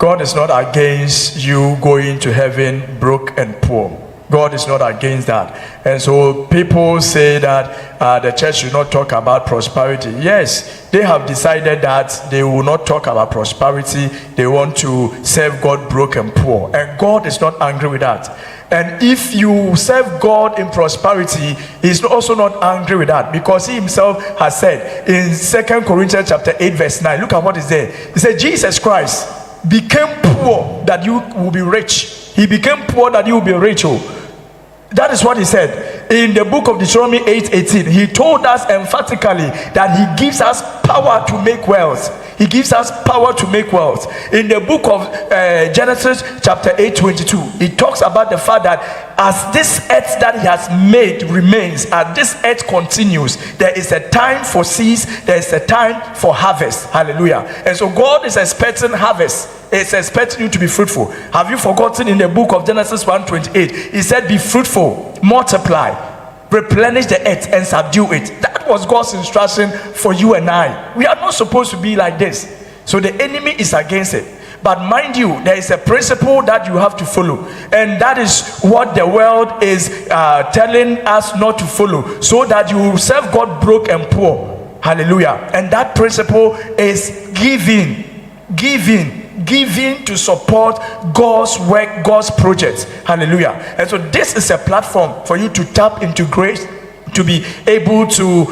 God is not against you going to heaven broke and poor. God is not against that. And so people say that the church should not talk about prosperity. Yes, they have decided that they will not talk about prosperity. They want to serve God broke and poor. And God is not angry with that. And if you serve God in prosperity, he's also not angry with that, because he himself has said in 2 Corinthians chapter 8 verse 9, look at what is there. He said, Jesus Christ became poor that you will be rich. He became poor that you will be rich. That is what he said in the book of Deuteronomy 8:18. He told us emphatically that he gives us power to make wealth. He gives us power to make wealth. In the book of Genesis chapter 8:22, it talks about the fact that as this earth that he has made remains, as this earth continues, there is a time for seeds, there is a time for harvest. Hallelujah. And so God is expecting harvest. It's expecting you to be fruitful. Have you forgotten in the book of Genesis 1:28? He said, be fruitful, multiply, replenish the earth and subdue it. That was God's instruction for you and I. We are not supposed to be like this. So the enemy is against it. But mind you, there is a principle that you have to follow, and that is what the world is telling us not to follow, so that you will serve God broke and poor. Hallelujah. And that principle is giving to support God's work, God's projects. Hallelujah. And so this is a platform for you to tap into grace, to be able to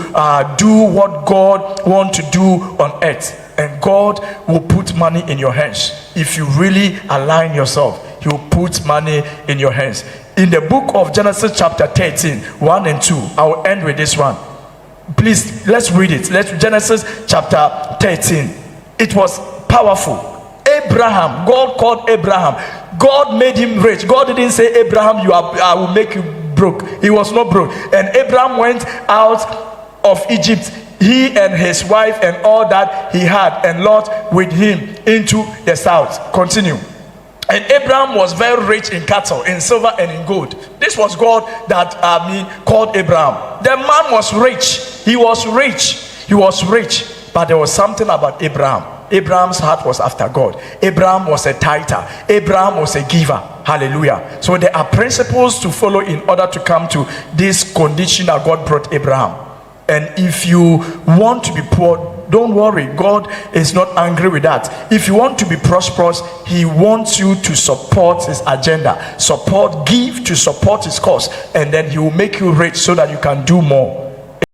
do what God wants to do on earth. And God will put money in your hands. If you really align yourself, he will put money in your hands. In the book of Genesis chapter 13, 1 and 2, I will end with this one. Please, let's read it. Genesis chapter 13. It was powerful. Abraham, God called Abraham. God made him rich. God didn't say, Abraham, I will make you broke. He was not broke. And Abraham went out of Egypt, he and his wife and all that he had, and Lot with him into the south. Continue. And Abraham was very rich in cattle, in silver and in gold. This was God that called Abraham. The man was rich. He was rich. But there was something about Abraham. Abraham's heart was after God. Abraham was a tither. Abraham was a giver. Hallelujah. So there are principles to follow in order to come to this condition that God brought Abraham. And if you want to be poor, don't worry. God is not angry with that. If you want to be prosperous, he wants you to support his agenda. Give to support his cause. And then he will make you rich so that you can do more.